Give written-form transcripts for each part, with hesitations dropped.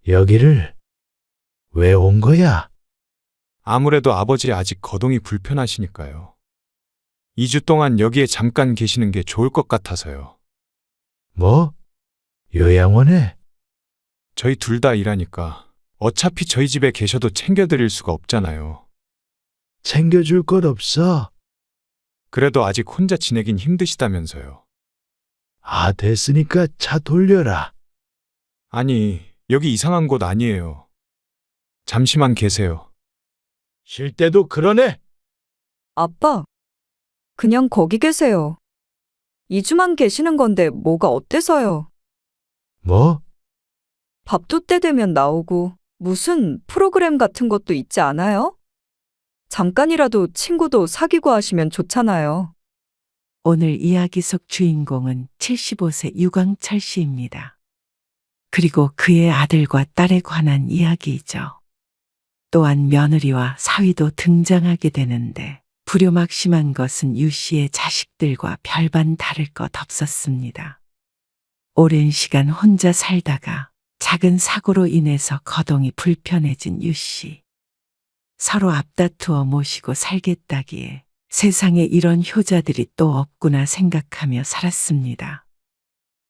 여기를 왜 온 거야? 아무래도 아버지 아직 거동이 불편하시니까요. 2주 동안 여기에 잠깐 계시는 게 좋을 것 같아서요. 뭐? 요양원에? 저희 둘 다 일하니까 어차피 저희 집에 계셔도 챙겨드릴 수가 없잖아요. 챙겨줄 것 없어. 그래도 아직 혼자 지내긴 힘드시다면서요. 아, 됐으니까 차 돌려라. 아니, 여기 이상한 곳 아니에요. 잠시만 계세요. 쉴 때도 그러네. 아빠, 그냥 거기 계세요. 2주만 계시는 건데 뭐가 어때서요? 뭐? 밥도 때 되면 나오고 무슨 프로그램 같은 것도 있지 않아요? 잠깐이라도 친구도 사귀고 하시면 좋잖아요. 오늘 이야기 속 주인공은 75세 유광철 씨입니다. 그리고 그의 아들과 딸에 관한 이야기이죠. 또한 며느리와 사위도 등장하게 되는데 불효막심한 것은 유 씨의 자식들과 별반 다를 것 없었습니다. 오랜 시간 혼자 살다가 작은 사고로 인해서 거동이 불편해진 유 씨. 서로 앞다투어 모시고 살겠다기에 세상에 이런 효자들이 또 없구나 생각하며 살았습니다.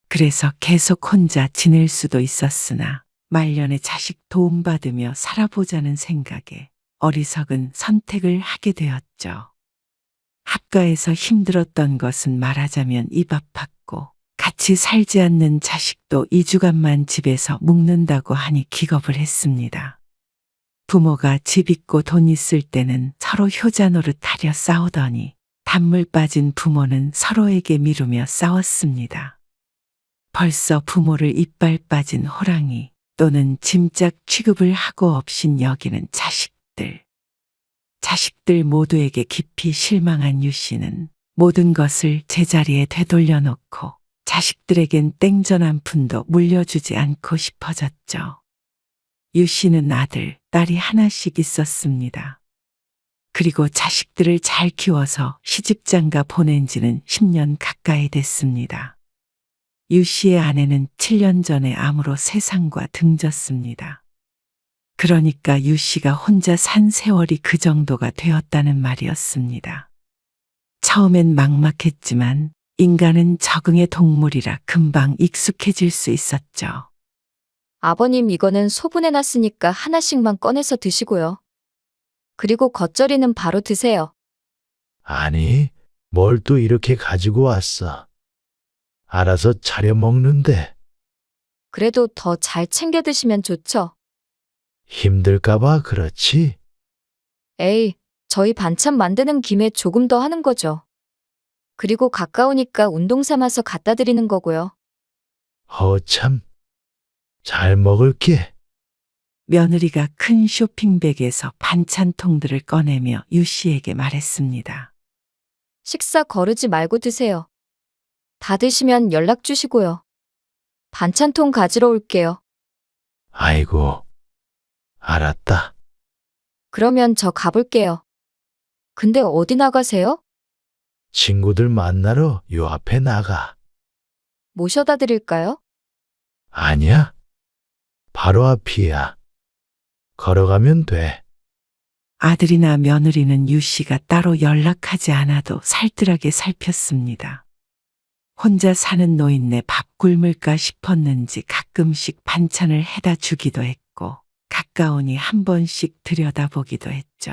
그래서 계속 혼자 지낼 수도 있었으나 말년에 자식 도움받으며 살아보자는 생각에 어리석은 선택을 하게 되었죠. 합가에서 힘들었던 것은 말하자면 입 아팠고 같이 살지 않는 자식도 2주간만 집에서 묵는다고 하니 기겁을 했습니다. 부모가 집 있고 돈 있을 때는 서로 효자 노릇하려 싸우더니 단물 빠진 부모는 서로에게 미루며 싸웠습니다. 벌써 부모를 이빨 빠진 호랑이 또는 짐짝 취급을 하고 없인 여기는 자식들. 자식들 모두에게 깊이 실망한 유 씨는 모든 것을 제자리에 되돌려 놓고 자식들에겐 땡전 한 푼도 물려주지 않고 싶어졌죠. 유 씨는 아들, 딸이 하나씩 있었습니다. 그리고 자식들을 잘 키워서 시집장가 보낸 지는 10년 가까이 됐습니다. 유 씨의 아내는 7년 전에 암으로 세상과 등졌습니다. 그러니까 유 씨가 혼자 산 세월이 그 정도가 되었다는 말이었습니다. 처음엔 막막했지만 인간은 적응의 동물이라 금방 익숙해질 수 있었죠. 아버님, 이거는 소분해놨으니까 하나씩만 꺼내서 드시고요. 그리고 겉절이는 바로 드세요. 아니, 뭘 또 이렇게 가지고 왔어. 알아서 차려 먹는데 그래도 더 잘 챙겨 드시면 좋죠. 힘들까봐 그렇지? 에이, 저희 반찬 만드는 김에 조금 더 하는 거죠. 그리고 가까우니까 운동 삼아서 갖다 드리는 거고요. 참. 잘 먹을게. 며느리가 큰 쇼핑백에서 반찬통들을 꺼내며 유 씨에게 말했습니다. 식사 거르지 말고 드세요. 다 드시면 연락 주시고요. 반찬통 가지러 올게요. 아이고, 알았다. 그러면 저 가볼게요. 근데 어디 나가세요? 친구들 만나러 요 앞에 나가. 모셔다 드릴까요? 아니야. 바로 앞이야. 걸어가면 돼. 아들이나 며느리는 유 씨가 따로 연락하지 않아도 살뜰하게 살폈습니다. 혼자 사는 노인네 밥 굶을까 싶었는지 가끔씩 반찬을 해다 주기도 했고 가까우니 한 번씩 들여다보기도 했죠.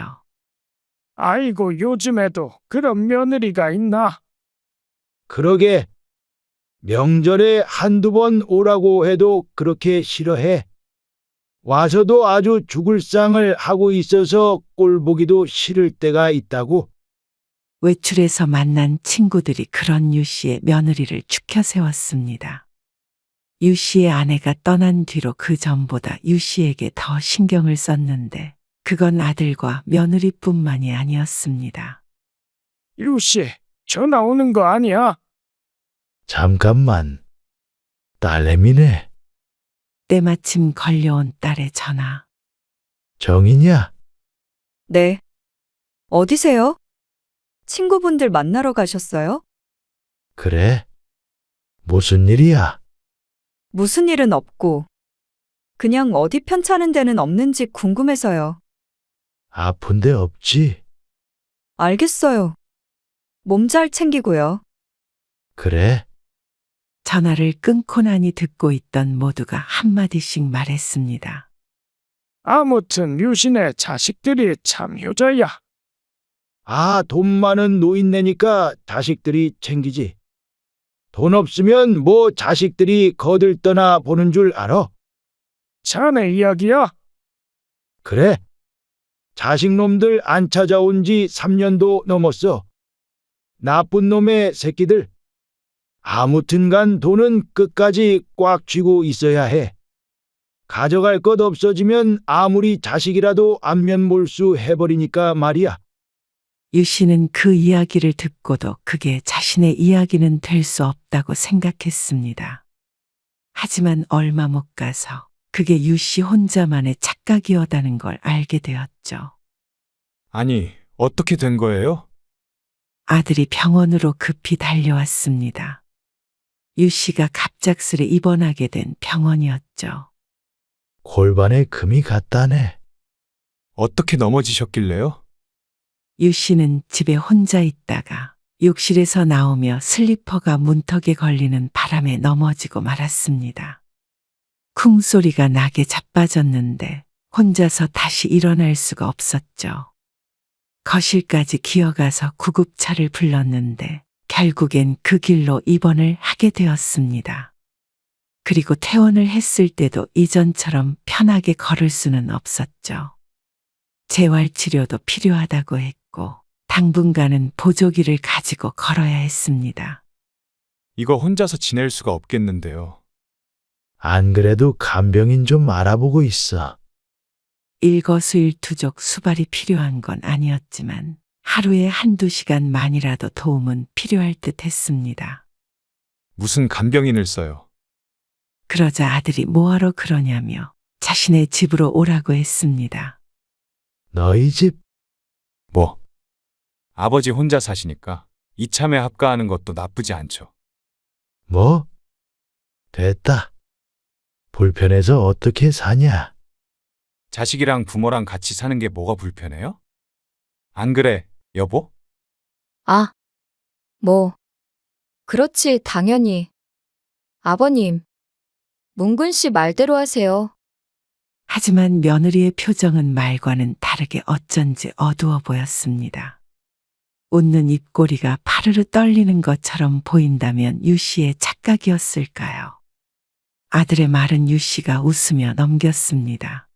아이고, 요즘에도 그런 며느리가 있나? 그러게. 명절에 한두 번 오라고 해도 그렇게 싫어해. 와서도 아주 죽을 상을 하고 있어서 꼴 보기도 싫을 때가 있다고. 외출해서 만난 친구들이 그런 유 씨의 며느리를 추켜 세웠습니다. 유 씨의 아내가 떠난 뒤로 그 전보다 유 씨에게 더 신경을 썼는데 그건 아들과 며느리뿐만이 아니었습니다. 유씨, 전화 오는 거 아니야? 잠깐만. 딸내미네. 때마침 걸려온 딸의 전화. 정이냐? 네. 어디세요? 친구분들 만나러 가셨어요? 그래? 무슨 일이야? 무슨 일은 없고. 그냥 어디 편찮은 데는 없는지 궁금해서요. 아픈 데 없지? 알겠어요. 몸 잘 챙기고요. 그래. 전화를 끊고 나니 듣고 있던 모두가 한마디씩 말했습니다. 아무튼 유신의 자식들이 참 효자야. 아, 돈 많은 노인네니까 자식들이 챙기지. 돈 없으면 뭐 자식들이 거들떠나 보는 줄 알아? 자네 이야기야? 그래. 자식놈들 안 찾아온 지 3년도 넘었어. 나쁜 놈의 새끼들. 아무튼간 돈은 끝까지 꽉 쥐고 있어야 해. 가져갈 것 없어지면 아무리 자식이라도 안면몰수 해버리니까 말이야. 유 씨는 그 이야기를 듣고도 그게 자신의 이야기는 될 수 없다고 생각했습니다. 하지만 얼마 못 가서 그게 유 씨 혼자만의 착각이었다는 걸 알게 되었죠. 아니, 어떻게 된 거예요? 아들이 병원으로 급히 달려왔습니다. 유 씨가 갑작스레 입원하게 된 병원이었죠. 골반에 금이 갔다네. 어떻게 넘어지셨길래요? 유 씨는 집에 혼자 있다가 욕실에서 나오며 슬리퍼가 문턱에 걸리는 바람에 넘어지고 말았습니다. 쿵 소리가 나게 자빠졌는데 혼자서 다시 일어날 수가 없었죠. 거실까지 기어가서 구급차를 불렀는데 결국엔 그 길로 입원을 하게 되었습니다. 그리고 퇴원을 했을 때도 이전처럼 편하게 걸을 수는 없었죠. 재활치료도 필요하다고 했고 당분간은 보조기를 가지고 걸어야 했습니다. 이거 혼자서 지낼 수가 없겠는데요. 안 그래도 간병인 좀 알아보고 있어. 일거수일투족 수발이 필요한 건 아니었지만 하루에 한두 시간만이라도 도움은 필요할 듯 했습니다. 무슨 간병인을 써요? 그러자 아들이 뭐하러 그러냐며 자신의 집으로 오라고 했습니다. 너희 집? 뭐? 아버지 혼자 사시니까 이참에 합가하는 것도 나쁘지 않죠. 뭐? 됐다. 불편해서 어떻게 사냐? 자식이랑 부모랑 같이 사는 게 뭐가 불편해요? 안 그래, 여보? 아, 뭐. 그렇지, 당연히. 아버님, 문근 씨 말대로 하세요. 하지만 며느리의 표정은 말과는 다르게 어쩐지 어두워 보였습니다. 웃는 입꼬리가 파르르 떨리는 것처럼 보인다면 유 씨의 착각이었을까요? 아들의 말은 유 씨가 웃으며 넘겼습니다.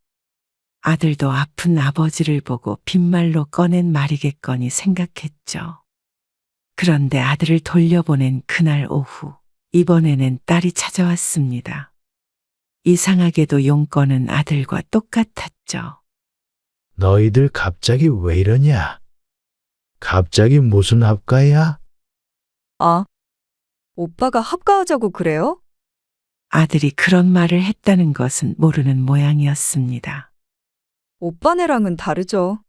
아들도 아픈 아버지를 보고 빈말로 꺼낸 말이겠거니 생각했죠. 그런데 아들을 돌려보낸 그날 오후, 이번에는 딸이 찾아왔습니다. 이상하게도 용건은 아들과 똑같았죠. 너희들 갑자기 왜 이러냐? 갑자기 무슨 합가야? 아, 오빠가 합가하자고 그래요? 아들이 그런 말을 했다는 것은 모르는 모양이었습니다. 오빠네랑은 다르죠.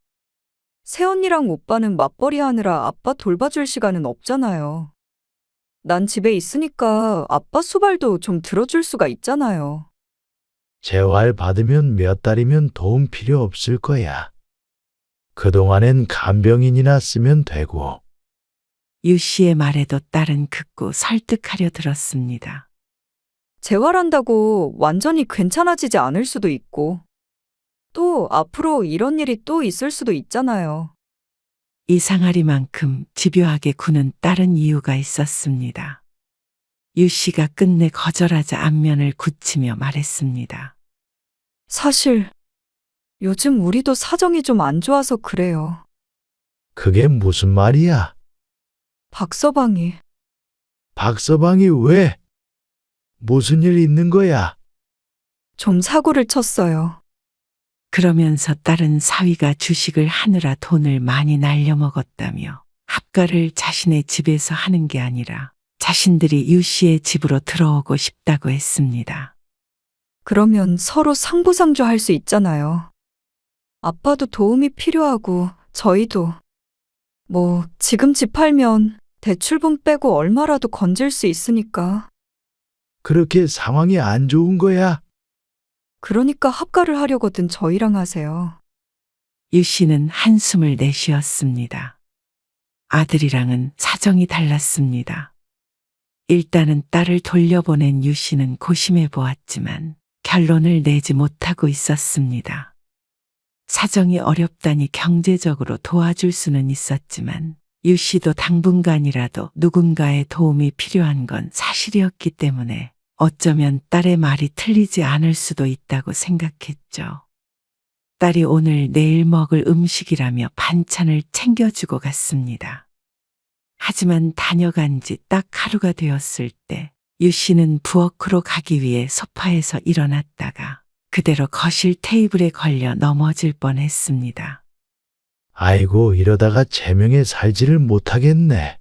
새언니랑 오빠는 맞벌이 하느라 아빠 돌봐줄 시간은 없잖아요. 난 집에 있으니까 아빠 수발도 좀 들어줄 수가 있잖아요. 재활 받으면 몇 달이면 도움 필요 없을 거야. 그동안엔 간병인이나 쓰면 되고. 유 씨의 말에도 딸은 극구 설득하려 들었습니다. 재활한다고 완전히 괜찮아지지 않을 수도 있고, 또 앞으로 이런 일이 또 있을 수도 있잖아요. 이상하리만큼 집요하게 구는 다른 이유가 있었습니다. 유 씨가 끝내 거절하자 안면을 굳히며 말했습니다. 사실 요즘 우리도 사정이 좀 안 좋아서 그래요. 그게 무슨 말이야? 박서방이 박서방이 왜? 무슨 일 있는 거야? 좀 사고를 쳤어요. 그러면서 딸은 사위가 주식을 하느라 돈을 많이 날려먹었다며 합가를 자신의 집에서 하는 게 아니라 자신들이 유 씨의 집으로 들어오고 싶다고 했습니다. 그러면 서로 상부상조할 수 있잖아요. 아빠도 도움이 필요하고 저희도. 뭐 지금 집 팔면 대출분 빼고 얼마라도 건질 수 있으니까. 그렇게 상황이 안 좋은 거야? 그러니까 합가를 하려거든 저희랑 하세요. 유 씨는 한숨을 내쉬었습니다. 아들이랑은 사정이 달랐습니다. 일단은 딸을 돌려보낸 유 씨는 고심해 보았지만 결론을 내지 못하고 있었습니다. 사정이 어렵다니 경제적으로 도와줄 수는 있었지만 유 씨도 당분간이라도 누군가의 도움이 필요한 건 사실이었기 때문에 어쩌면 딸의 말이 틀리지 않을 수도 있다고 생각했죠. 딸이 오늘 내일 먹을 음식이라며 반찬을 챙겨주고 갔습니다. 하지만 다녀간 지 딱 하루가 되었을 때 유 씨는 부엌으로 가기 위해 소파에서 일어났다가 그대로 거실 테이블에 걸려 넘어질 뻔했습니다. 아이고, 이러다가 제명에 살지를 못하겠네.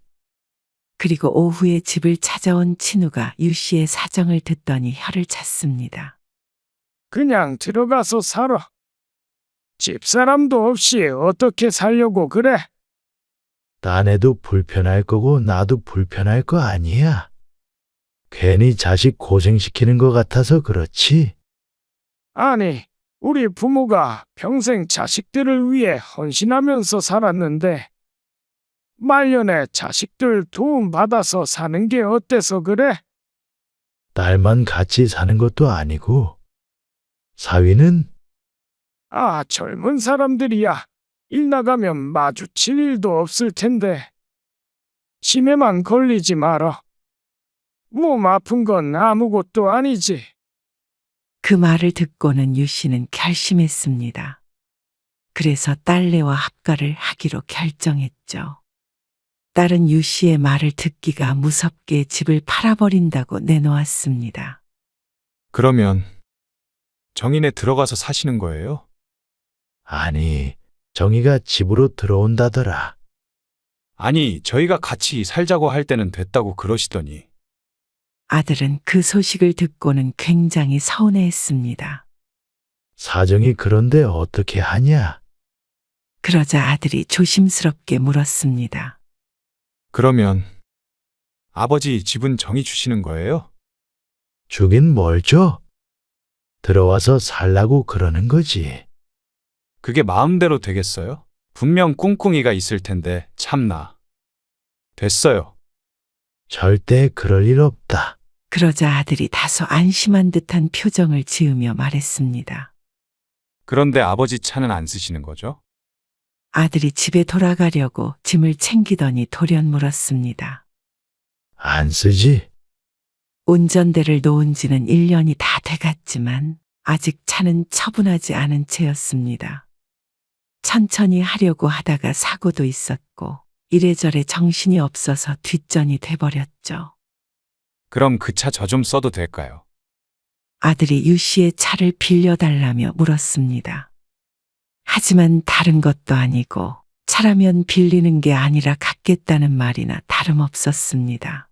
그리고 오후에 집을 찾아온 친우가 유 씨의 사정을 듣더니 혀를 찼습니다. 그냥 들어가서 살아. 집사람도 없이 어떻게 살려고 그래? 딴애도 불편할 거고 나도 불편할 거 아니야. 괜히 자식 고생시키는 것 같아서 그렇지. 아니, 우리 부모가 평생 자식들을 위해 헌신하면서 살았는데 말년에 자식들 도움받아서 사는 게 어때서 그래? 딸만 같이 사는 것도 아니고. 사위는 아, 젊은 사람들이야. 일 나가면 마주칠 일도 없을 텐데. 치매만 걸리지 마라. 몸 아픈 건 아무것도 아니지. 그 말을 듣고는 유 씨는 결심했습니다. 그래서 딸내와 합가를 하기로 결정했죠. 딸은 유 씨의 말을 듣기가 무섭게 집을 팔아버린다고 내놓았습니다. 그러면 정인에 들어가서 사시는 거예요? 아니, 정희가 집으로 들어온다더라. 아니, 저희가 같이 살자고 할 때는 됐다고 그러시더니. 아들은 그 소식을 듣고는 굉장히 서운해했습니다. 사정이 그런데 어떻게 하냐? 그러자 아들이 조심스럽게 물었습니다. 그러면 아버지 집은 정이 주시는 거예요? 주긴 뭘 줘? 들어와서 살라고 그러는 거지. 그게 마음대로 되겠어요? 분명 꿍꿍이가 있을 텐데 참나. 됐어요. 절대 그럴 일 없다. 그러자 아들이 다소 안심한 듯한 표정을 지으며 말했습니다. 그런데 아버지 차는 안 쓰시는 거죠? 아들이 집에 돌아가려고 짐을 챙기더니 돌연 물었습니다. 안 쓰지? 운전대를 놓은 지는 1년이 다 돼갔지만 아직 차는 처분하지 않은 채였습니다. 천천히 하려고 하다가 사고도 있었고 이래저래 정신이 없어서 뒷전이 돼버렸죠. 그럼 그 차 저 좀 써도 될까요? 아들이 유 씨의 차를 빌려달라며 물었습니다. 하지만 다른 것도 아니고 차라면 빌리는 게 아니라 갖겠다는 말이나 다름없었습니다.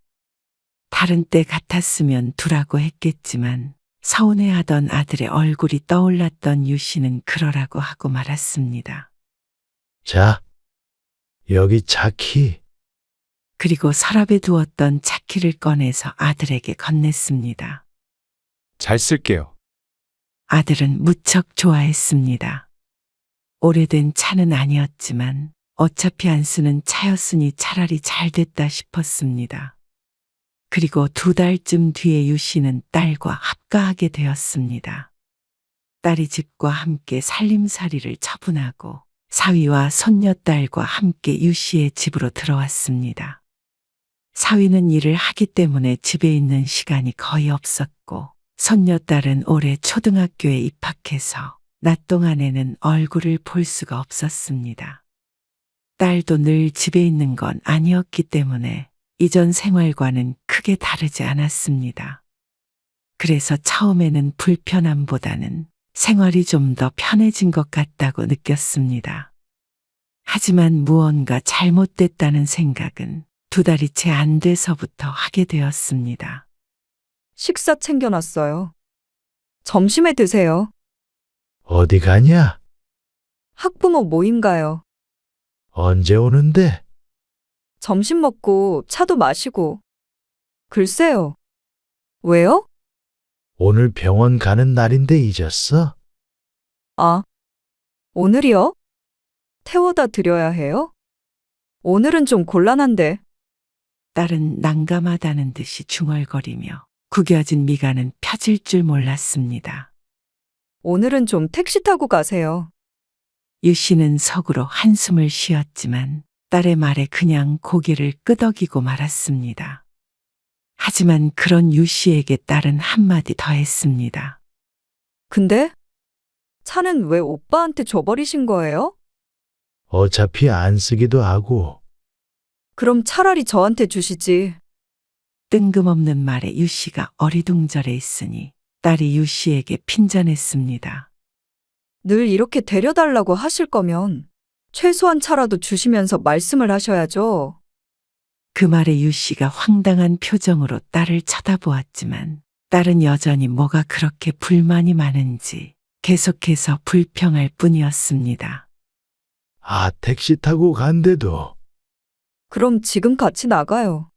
다른 때 같았으면 두라고 했겠지만 서운해하던 아들의 얼굴이 떠올랐던 유 씨는 그러라고 하고 말았습니다. 자, 여기 차키. 그리고 서랍에 두었던 차키를 꺼내서 아들에게 건넸습니다. 잘 쓸게요. 아들은 무척 좋아했습니다. 오래된 차는 아니었지만 어차피 안 쓰는 차였으니 차라리 잘 됐다 싶었습니다. 그리고 2달쯤 뒤에 유 씨는 딸과 합가하게 되었습니다. 딸이 집과 함께 살림살이를 처분하고 사위와 손녀딸과 함께 유 씨의 집으로 들어왔습니다. 사위는 일을 하기 때문에 집에 있는 시간이 거의 없었고 손녀딸은 올해 초등학교에 입학해서 낮 동안에는 얼굴을 볼 수가 없었습니다. 딸도 늘 집에 있는 건 아니었기 때문에 이전 생활과는 크게 다르지 않았습니다. 그래서 처음에는 불편함보다는 생활이 좀 더 편해진 것 같다고 느꼈습니다. 하지만 무언가 잘못됐다는 생각은 2달이 채 안 돼서부터 하게 되었습니다. 식사 챙겨놨어요. 점심에 드세요. 어디 가냐? 학부모 모임 가요. 언제 오는데? 점심 먹고 차도 마시고. 글쎄요. 왜요? 오늘 병원 가는 날인데 잊었어? 아, 오늘이요? 태워다 드려야 해요? 오늘은 좀 곤란한데. 딸은 난감하다는 듯이 중얼거리며 구겨진 미간은 펴질 줄 몰랐습니다. 오늘은 좀 택시 타고 가세요. 유 씨는 속으로 한숨을 쉬었지만 딸의 말에 그냥 고개를 끄덕이고 말았습니다. 하지만 그런 유 씨에게 딸은 한마디 더 했습니다. 근데 차는 왜 오빠한테 줘버리신 거예요? 어차피 안 쓰기도 하고. 그럼 차라리 저한테 주시지. 뜬금없는 말에 유 씨가 어리둥절해 있으니 딸이 유 씨에게 핀잔했습니다. 늘 이렇게 데려달라고 하실 거면 최소한 차라도 주시면서 말씀을 하셔야죠. 그 말에 유 씨가 황당한 표정으로 딸을 쳐다보았지만 딸은 여전히 뭐가 그렇게 불만이 많은지 계속해서 불평할 뿐이었습니다. 아, 택시 타고 간대도. 그럼 지금 같이 나가요.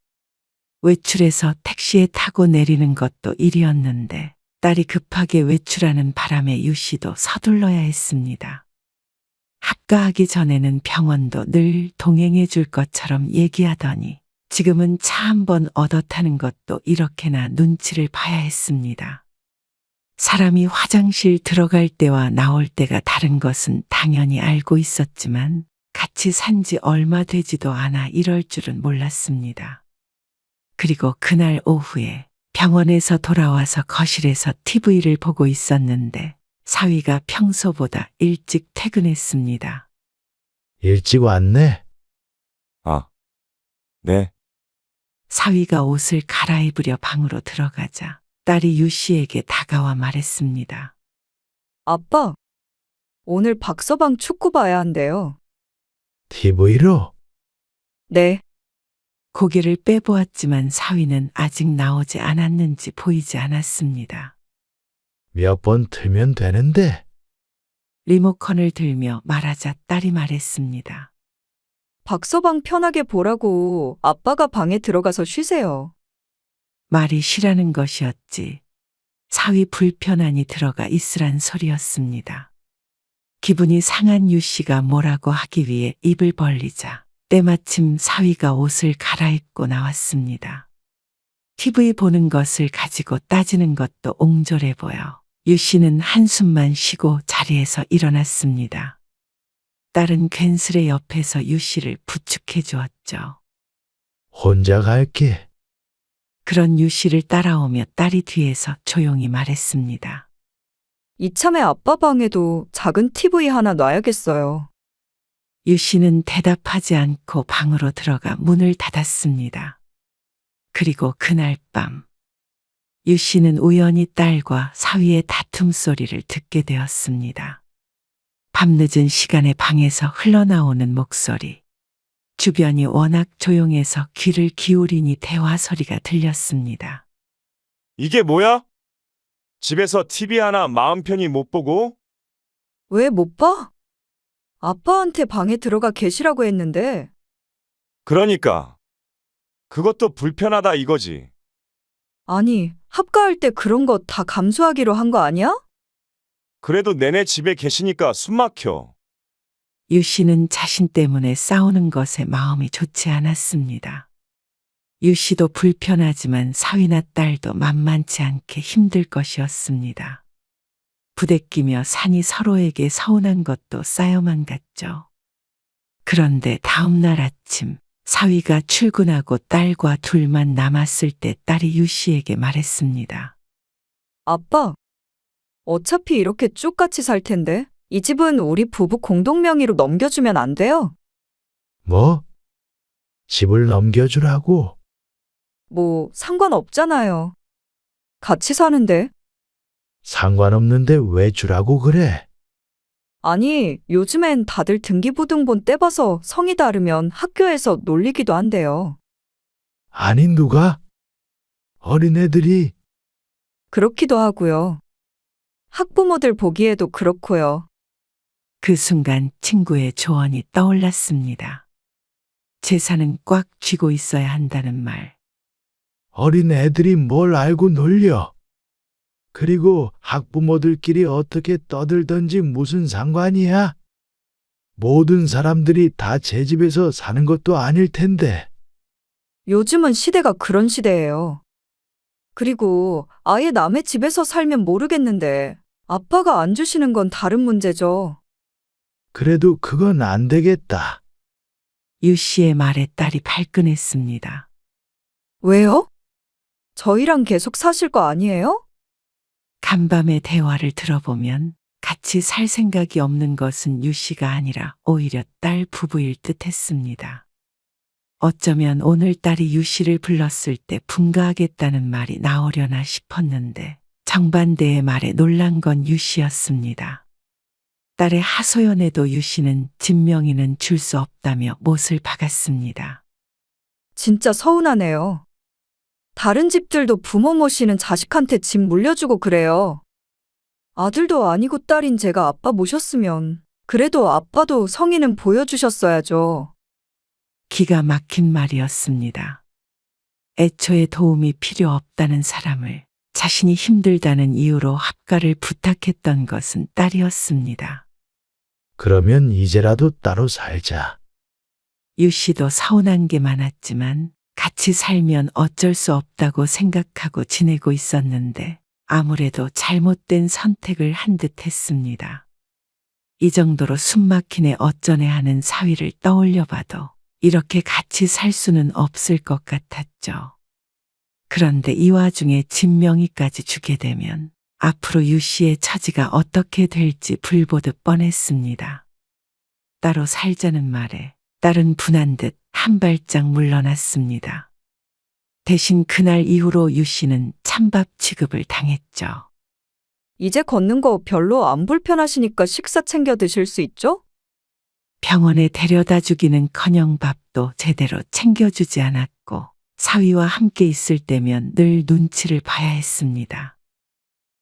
외출해서 택시에 타고 내리는 것도 일이었는데 딸이 급하게 외출하는 바람에 유 씨도 서둘러야 했습니다. 합가하기 전에는 병원도 늘 동행해 줄 것처럼 얘기하더니 지금은 차 한 번 얻어 타는 것도 이렇게나 눈치를 봐야 했습니다. 사람이 화장실 들어갈 때와 나올 때가 다른 것은 당연히 알고 있었지만 같이 산 지 얼마 되지도 않아 이럴 줄은 몰랐습니다. 그리고 그날 오후에 병원에서 돌아와서 거실에서 TV를 보고 있었는데 사위가 평소보다 일찍 퇴근했습니다. 일찍 왔네. 아, 네. 사위가 옷을 갈아입으려 방으로 들어가자 딸이 유 씨에게 다가와 말했습니다. 아빠, 오늘 박서방 축구 봐야 한대요. TV로? 네, 고개를 빼보았지만 사위는 아직 나오지 않았는지 보이지 않았습니다. 몇 번 틀면 되는데. 리모컨을 들며 말하자 딸이 말했습니다. 박서방 편하게 보라고 아빠가 방에 들어가서 쉬세요. 말이 쉬라는 것이었지. 사위 불편하니 들어가 있으란 소리였습니다. 기분이 상한 유 씨가 뭐라고 하기 위해 입을 벌리자 때마침 사위가 옷을 갈아입고 나왔습니다. TV 보는 것을 가지고 따지는 것도 옹졸해 보여 유 씨는 한숨만 쉬고 자리에서 일어났습니다. 딸은 괜스레 옆에서 유 씨를 부축해 주었죠. 혼자 갈게. 그런 유 씨를 따라오며 딸이 뒤에서 조용히 말했습니다. 이참에 아빠 방에도 작은 TV 하나 놔야겠어요. 유 씨는 대답하지 않고 방으로 들어가 문을 닫았습니다. 그리고 그날 밤, 유 씨는 우연히 딸과 사위의 다툼 소리를 듣게 되었습니다. 밤늦은 시간에 방에서 흘러나오는 목소리. 주변이 워낙 조용해서 귀를 기울이니 대화 소리가 들렸습니다. 이게 뭐야? 집에서 TV 하나 마음 편히 못 보고? 왜 못 봐? 아빠한테 방에 들어가 계시라고 했는데. 그러니까. 그것도 불편하다 이거지. 아니, 합가할 때 그런 거 다 감수하기로 한 거 아니야? 그래도 내내 집에 계시니까 숨 막혀. 유 씨는 자신 때문에 싸우는 것에 마음이 좋지 않았습니다. 유 씨도 불편하지만 사위나 딸도 만만치 않게 힘들 것이었습니다. 부대끼며 산이 서로에게 서운한 것도 쌓여만 갔죠. 그런데 다음 날 아침 사위가 출근하고 딸과 둘만 남았을 때 딸이 유 씨에게 말했습니다. 아빠, 어차피 이렇게 쭉 같이 살 텐데 이 집은 우리 부부 공동 명의로 넘겨주면 안 돼요? 뭐? 집을 넘겨주라고? 뭐 상관없잖아요. 같이 사는데. 상관없는데 왜 주라고 그래? 아니, 요즘엔 다들 등기부등본 떼봐서 성이 다르면 학교에서 놀리기도 한대요. 아니, 누가? 어린애들이. 그렇기도 하고요. 학부모들 보기에도 그렇고요. 그 순간 친구의 조언이 떠올랐습니다. 재산은 꽉 쥐고 있어야 한다는 말. 어린애들이 뭘 알고 놀려. 그리고 학부모들끼리 어떻게 떠들던지 무슨 상관이야? 모든 사람들이 다 제 집에서 사는 것도 아닐 텐데. 요즘은 시대가 그런 시대예요. 그리고 아예 남의 집에서 살면 모르겠는데 아빠가 안 주시는 건 다른 문제죠. 그래도 그건 안 되겠다. 유 씨의 말에 딸이 발끈했습니다. 왜요? 저희랑 계속 사실 거 아니에요? 간밤의 대화를 들어보면 같이 살 생각이 없는 것은 유 씨가 아니라 오히려 딸 부부일 듯 했습니다. 어쩌면 오늘 딸이 유 씨를 불렀을 때 분가하겠다는 말이 나오려나 싶었는데 정반대의 말에 놀란 건 유 씨였습니다. 딸의 하소연에도 유 씨는 집 명의는 줄 수 없다며 못을 박았습니다. 진짜 서운하네요. 다른 집들도 부모 모시는 자식한테 집 물려주고 그래요. 아들도 아니고 딸인 제가 아빠 모셨으면 그래도 아빠도 성의는 보여주셨어야죠. 기가 막힌 말이었습니다. 애초에 도움이 필요 없다는 사람을 자신이 힘들다는 이유로 합가를 부탁했던 것은 딸이었습니다. 그러면 이제라도 따로 살자. 유 씨도 서운한 게 많았지만 같이 살면 어쩔 수 없다고 생각하고 지내고 있었는데 아무래도 잘못된 선택을 한 듯 했습니다. 이 정도로 숨막히네 어쩌네 하는 사위를 떠올려 봐도 이렇게 같이 살 수는 없을 것 같았죠. 그런데 이 와중에 집 명의까지 주게 되면 앞으로 유 씨의 처지가 어떻게 될지 불보듯 뻔했습니다. 따로 살자는 말에 딸은 분한 듯 한 발짝 물러났습니다. 대신 그날 이후로 유 씨는 찬밥 취급을 당했죠. 이제 걷는 거 별로 안 불편하시니까 식사 챙겨 드실 수 있죠? 병원에 데려다 주기는커녕 밥도 제대로 챙겨주지 않았고 사위와 함께 있을 때면 늘 눈치를 봐야 했습니다.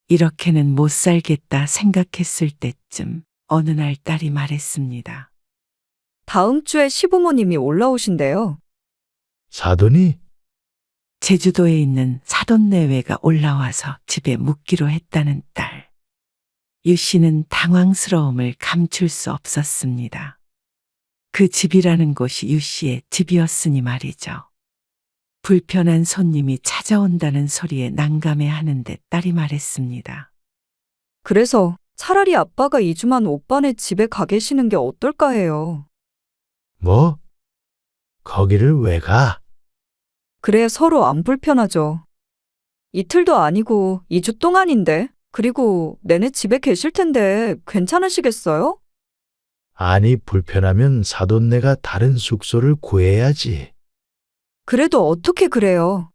이렇게는 못 살겠다 생각했을 때쯤 어느 날 딸이 말했습니다. 다음 주에 시부모님이 올라오신대요. 사돈이? 제주도에 있는 사돈 내외가 올라와서 집에 묵기로 했다는 딸. 유 씨는 당황스러움을 감출 수 없었습니다. 그 집이라는 곳이 유 씨의 집이었으니 말이죠. 불편한 손님이 찾아온다는 소리에 난감해 하는데 딸이 말했습니다. 그래서 차라리 아빠가 2주만 오빠네 집에 가 계시는 게 어떨까 해요. 뭐? 거기를 왜 가? 그래야 서로 안 불편하죠. 이틀도 아니고 2주 동안인데, 그리고 내내 집에 계실 텐데 괜찮으시겠어요? 아니, 불편하면 사돈네가 다른 숙소를 구해야지. 그래도 어떻게 그래요?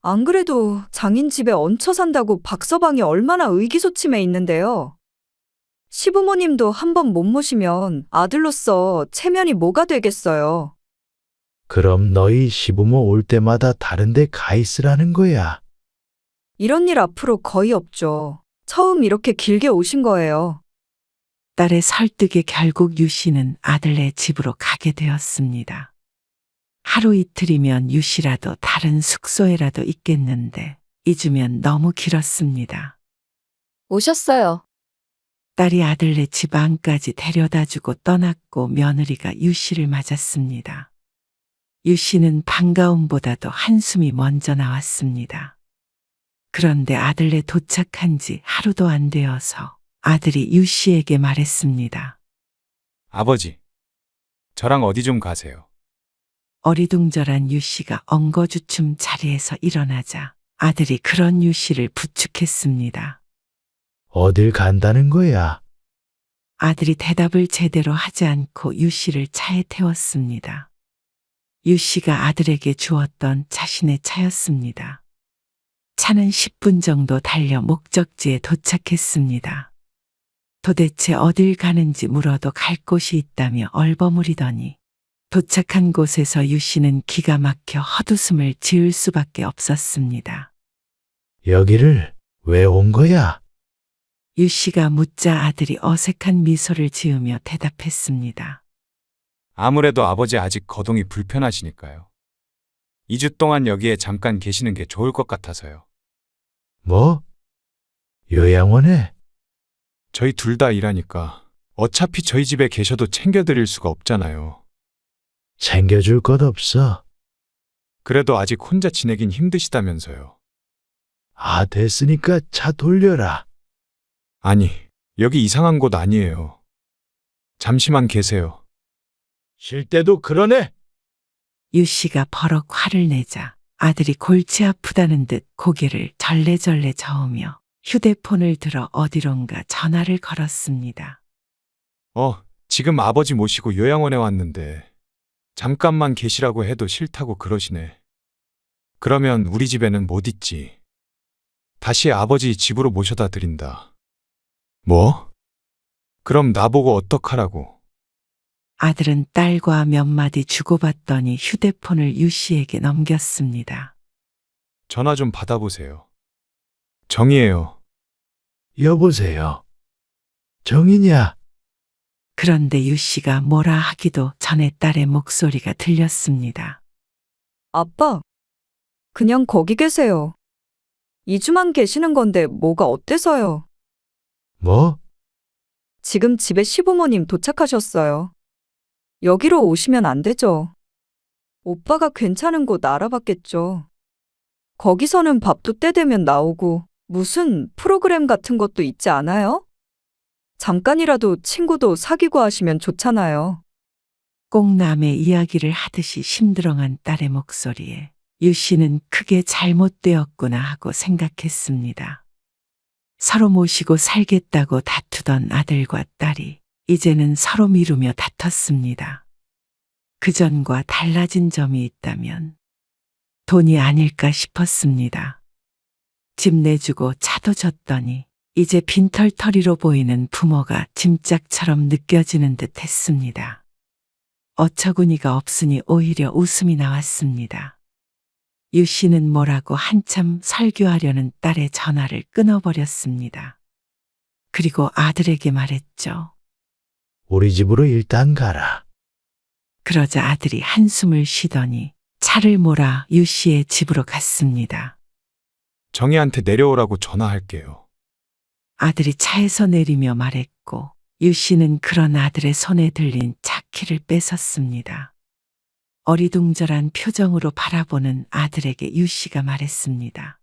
안 그래도 장인 집에 얹혀 산다고 박서방이 얼마나 의기소침해 있는데요. 시부모님도 한 번 못 모시면 아들로서 체면이 뭐가 되겠어요. 그럼 너희 시부모 올 때마다 다른 데 가 있으라는 거야. 이런 일 앞으로 거의 없죠. 처음 이렇게 길게 오신 거예요. 딸의 설득에 결국 유 씨는 아들네 집으로 가게 되었습니다. 하루 이틀이면 유 씨라도 다른 숙소에라도 있겠는데 2주면 너무 길었습니다. 오셨어요. 딸이 아들네 집 안까지 데려다주고 떠났고 며느리가 유 씨를 맞았습니다. 유 씨는 반가움보다도 한숨이 먼저 나왔습니다. 그런데 아들네 도착한 지 하루도 안 되어서 아들이 유 씨에게 말했습니다. 아버지, 저랑 어디 좀 가세요. 어리둥절한 유 씨가 엉거주춤 자리에서 일어나자 아들이 그런 유 씨를 부축했습니다. 어딜 간다는 거야? 아들이 대답을 제대로 하지 않고 유 씨를 차에 태웠습니다. 유 씨가 아들에게 주었던 자신의 차였습니다. 차는 10분 정도 달려 목적지에 도착했습니다. 도대체 어딜 가는지 물어도 갈 곳이 있다며 얼버무리더니 도착한 곳에서 유 씨는 기가 막혀 헛웃음을 지을 수밖에 없었습니다. 여기를 왜 온 거야? 유 씨가 묻자 아들이 어색한 미소를 지으며 대답했습니다. 아무래도 아버지 아직 거동이 불편하시니까요. 2주 동안 여기에 잠깐 계시는 게 좋을 것 같아서요. 뭐? 요양원에? 저희 둘 다 일하니까 어차피 저희 집에 계셔도 챙겨드릴 수가 없잖아요. 챙겨줄 것 없어. 그래도 아직 혼자 지내긴 힘드시다면서요. 아, 됐으니까 차 돌려라. 아니, 여기 이상한 곳 아니에요. 잠시만 계세요. 쉴 때도 그러네. 유 씨가 버럭 화를 내자 아들이 골치 아프다는 듯 고개를 절레절레 저으며 휴대폰을 들어 어디론가 전화를 걸었습니다. 지금 아버지 모시고 요양원에 왔는데 잠깐만 계시라고 해도 싫다고 그러시네. 그러면 우리 집에는 못 있지. 다시 아버지 집으로 모셔다 드린다. 뭐? 그럼 나보고 어떡하라고? 아들은 딸과 몇 마디 주고받더니 휴대폰을 유 씨에게 넘겼습니다. 전화 좀 받아보세요. 정이에요. 여보세요. 정이냐? 그런데 유 씨가 뭐라 하기도 전에 딸의 목소리가 들렸습니다. 아빠, 그냥 거기 계세요. 2주만 계시는 건데 뭐가 어때서요? 뭐? 지금 집에 시부모님 도착하셨어요. 여기로 오시면 안 되죠. 오빠가 괜찮은 곳 알아봤겠죠. 거기서는 밥도 때 되면 나오고 무슨 프로그램 같은 것도 있지 않아요? 잠깐이라도 친구도 사귀고 하시면 좋잖아요. 꼭 남의 이야기를 하듯이 심드렁한 딸의 목소리에 유 씨는 크게 잘못되었구나 하고 생각했습니다. 서로 모시고 살겠다고 다투던 아들과 딸이 이제는 서로 미루며 다퉜습니다. 그전과 달라진 점이 있다면 돈이 아닐까 싶었습니다. 집 내주고 차도 줬더니 이제 빈털터리로 보이는 부모가 짐짝처럼 느껴지는 듯 했습니다. 어처구니가 없으니 오히려 웃음이 나왔습니다. 유 씨는 뭐라고 한참 설교하려는 딸의 전화를 끊어버렸습니다. 그리고 아들에게 말했죠. 우리 집으로 일단 가라. 그러자 아들이 한숨을 쉬더니 차를 몰아 유 씨의 집으로 갔습니다. 정희한테 내려오라고 전화할게요. 아들이 차에서 내리며 말했고 유 씨는 그런 아들의 손에 들린 차키를 뺏었습니다. 어리둥절한 표정으로 바라보는 아들에게 유 씨가 말했습니다.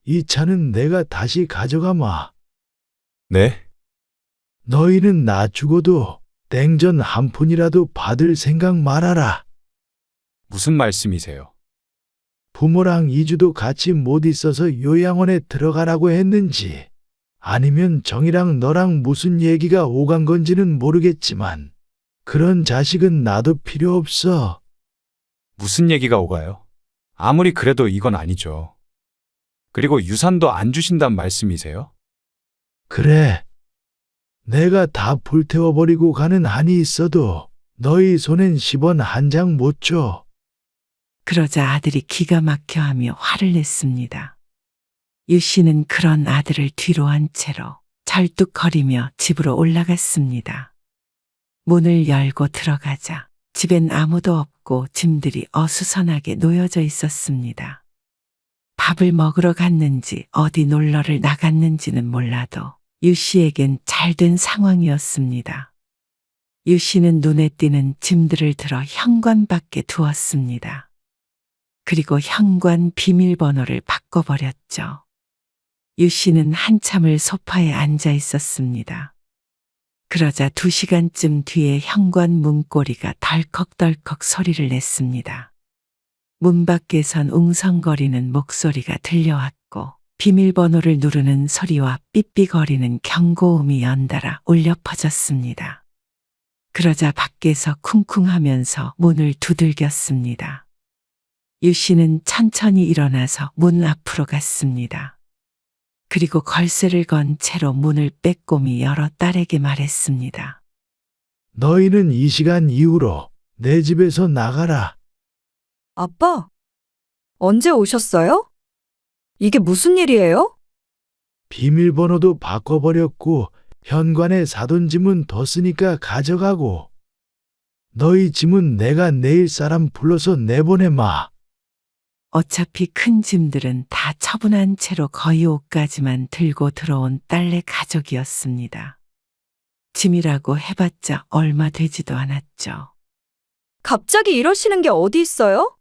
이 차는 내가 다시 가져가마. 네? 너희는 나 죽어도 땡전 한 푼이라도 받을 생각 말아라. 무슨 말씀이세요? 부모랑 2주도 같이 못 있어서 요양원에 들어가라고 했는지 아니면 정이랑 너랑 무슨 얘기가 오간 건지는 모르겠지만 그런 자식은 나도 필요 없어. 무슨 얘기가 오가요? 아무리 그래도 이건 아니죠. 그리고 유산도 안 주신단 말씀이세요? 그래. 내가 다 불태워버리고 가는 한이 있어도 너희 손엔 10원 한 장 못 줘. 그러자 아들이 기가 막혀하며 화를 냈습니다. 유 씨는 그런 아들을 뒤로 한 채로 절뚝거리며 집으로 올라갔습니다. 문을 열고 들어가자 집엔 아무도 없고 짐들이 어수선하게 놓여져 있었습니다. 밥을 먹으러 갔는지 어디 놀러를 나갔는지는 몰라도 유 씨에겐 잘된 상황이었습니다. 유 씨는 눈에 띄는 짐들을 들어 현관 밖에 두었습니다. 그리고 현관 비밀번호를 바꿔버렸죠. 유 씨는 한참을 소파에 앉아 있었습니다. 그러자 2시간쯤 뒤에 현관 문고리가 덜컥덜컥 소리를 냈습니다. 문 밖에선 웅성거리는 목소리가 들려왔고 비밀번호를 누르는 소리와 삐삐거리는 경고음이 연달아 울려 퍼졌습니다. 그러자 밖에서 쿵쿵하면서 문을 두들겼습니다. 유 씨는 천천히 일어나서 문 앞으로 갔습니다. 그리고 걸쇠를 건 채로 문을 빼꼼히 열어 딸에게 말했습니다. 너희는 이 시간 이후로 내 집에서 나가라. 아빠, 언제 오셨어요? 이게 무슨 일이에요? 비밀번호도 바꿔버렸고 현관에 사돈 짐은 더 쓰니까 가져가고 너희 짐은 내가 내일 사람 불러서 내보내마. 어차피 큰 짐들은 다 처분한 채로 거의 옷까지만 들고 들어온 딸네 가족이었습니다. 짐이라고 해봤자 얼마 되지도 않았죠. 갑자기 이러시는 게 어디 있어요?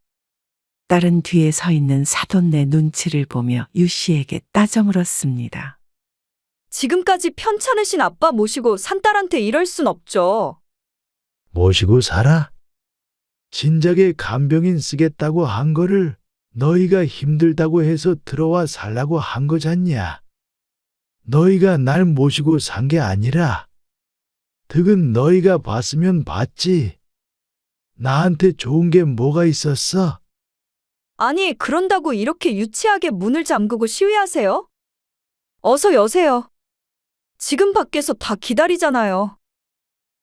딸은 뒤에 서 있는 사돈네 눈치를 보며 유 씨에게 따져 물었습니다. 지금까지 편찮으신 아빠 모시고 산 딸한테 이럴 순 없죠. 모시고 살아? 진작에 간병인 쓰겠다고 한 거를 너희가 힘들다고 해서 들어와 살라고 한 거잖냐. 너희가 날 모시고 산 게 아니라 득은 너희가 봤으면 봤지. 나한테 좋은 게 뭐가 있었어? 아니, 그런다고 이렇게 유치하게 문을 잠그고 시위하세요? 어서 여세요. 지금 밖에서 다 기다리잖아요.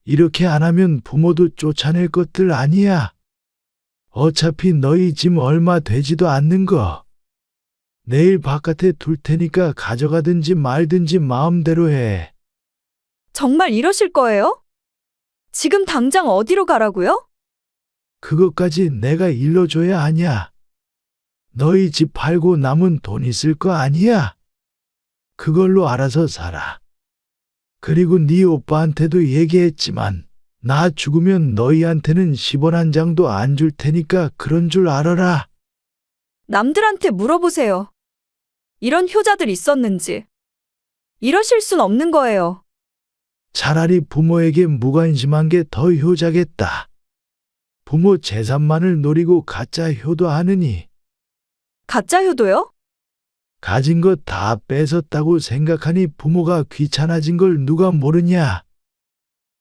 이렇게 안 하면 부모도 쫓아낼 것들 아니야. 어차피 너희 짐 얼마 되지도 않는 거. 내일 바깥에 둘 테니까 가져가든지 말든지 마음대로 해. 정말 이러실 거예요? 지금 당장 어디로 가라고요? 그것까지 내가 일러줘야 하냐? 너희 집 팔고 남은 돈 있을 거 아니야? 그걸로 알아서 살아. 그리고 네 오빠한테도 얘기했지만 나 죽으면 너희한테는 10원 한 장도 안 줄 테니까 그런 줄 알아라. 남들한테 물어보세요. 이런 효자들 있었는지. 이러실 순 없는 거예요. 차라리 부모에게 무관심한 게 더 효자겠다. 부모 재산만을 노리고 가짜 효도하느니 가짜 효도요? 가진 것 다 뺏었다고 생각하니 부모가 귀찮아진 걸 누가 모르냐.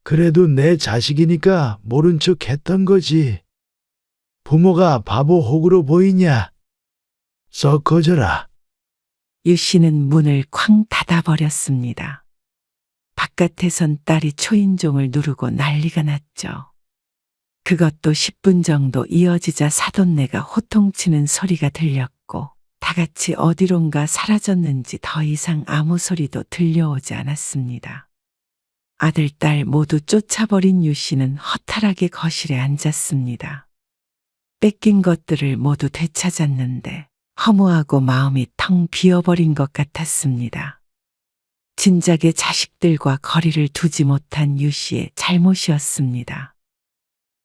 그래도 내 자식이니까 모른 척 했던 거지. 부모가 바보 호구로 보이냐? 썩 꺼져라. 유 씨는 문을 쾅 닫아버렸습니다. 바깥에선 딸이 초인종을 누르고 난리가 났죠. 그것도 10분 정도 이어지자 사돈네가 호통치는 소리가 들렸고 다 같이 어디론가 사라졌는지 더 이상 아무 소리도 들려오지 않았습니다. 아들, 딸 모두 쫓아버린 유 씨는 허탈하게 거실에 앉았습니다. 뺏긴 것들을 모두 되찾았는데 허무하고 마음이 텅 비어버린 것 같았습니다. 진작에 자식들과 거리를 두지 못한 유 씨의 잘못이었습니다.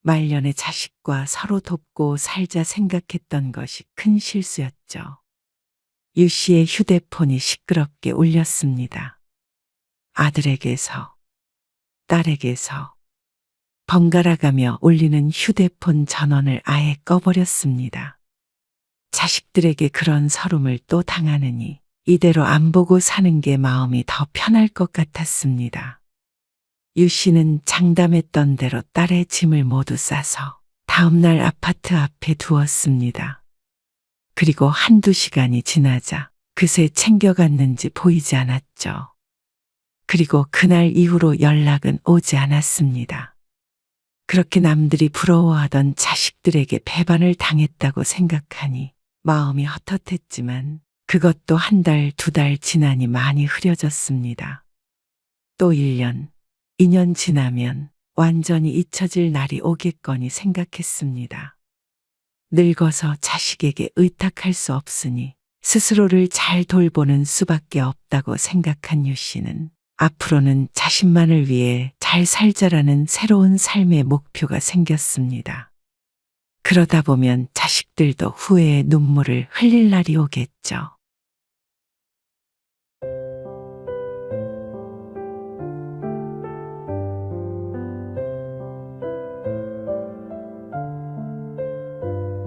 말년의 자식과 서로 돕고 살자 생각했던 것이 큰 실수였죠. 유 씨의 휴대폰이 시끄럽게 울렸습니다. 아들에게서, 딸에게서 번갈아가며 울리는 휴대폰 전원을 아예 꺼버렸습니다. 자식들에게 그런 서름을 또 당하느니 이대로 안 보고 사는 게 마음이 더 편할 것 같았습니다. 유 씨는 장담했던 대로 딸의 짐을 모두 싸서 다음날 아파트 앞에 두었습니다. 그리고 한두 시간이 지나자 그새 챙겨갔는지 보이지 않았죠. 그리고 그날 이후로 연락은 오지 않았습니다. 그렇게 남들이 부러워하던 자식들에게 배반을 당했다고 생각하니 마음이 헛헛했지만 그것도 한 달, 두 달 지나니 많이 흐려졌습니다. 또 1년, 2년 지나면 완전히 잊혀질 날이 오겠거니 생각했습니다. 늙어서 자식에게 의탁할 수 없으니 스스로를 잘 돌보는 수밖에 없다고 생각한 유 씨는 앞으로는 자신만을 위해 잘 살자라는 새로운 삶의 목표가 생겼습니다. 그러다 보면 자식들도 후회의 눈물을 흘릴 날이 오겠죠.